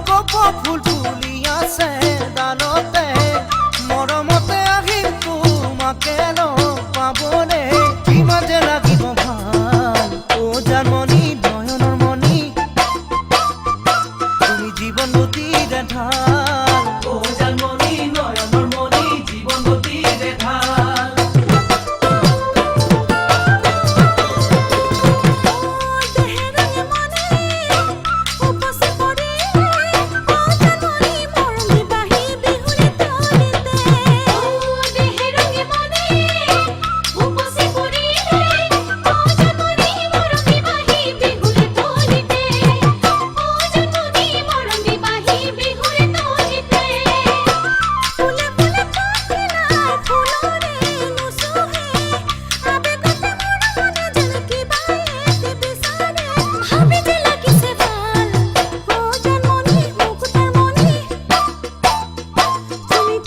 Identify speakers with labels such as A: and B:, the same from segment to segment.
A: কপ ফুল ফুলি আছে ডালতে মৰমতে আহিম তোমাকে লগ পাবলে কিমান যে লাগিব ভাল ও জানমণি নয়নৰ মণি তুমি জীৱন গতিৰে ঢাল ও জানমণি নয়নৰ মণি জীৱন গতিৰে ঢাল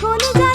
B: কোনে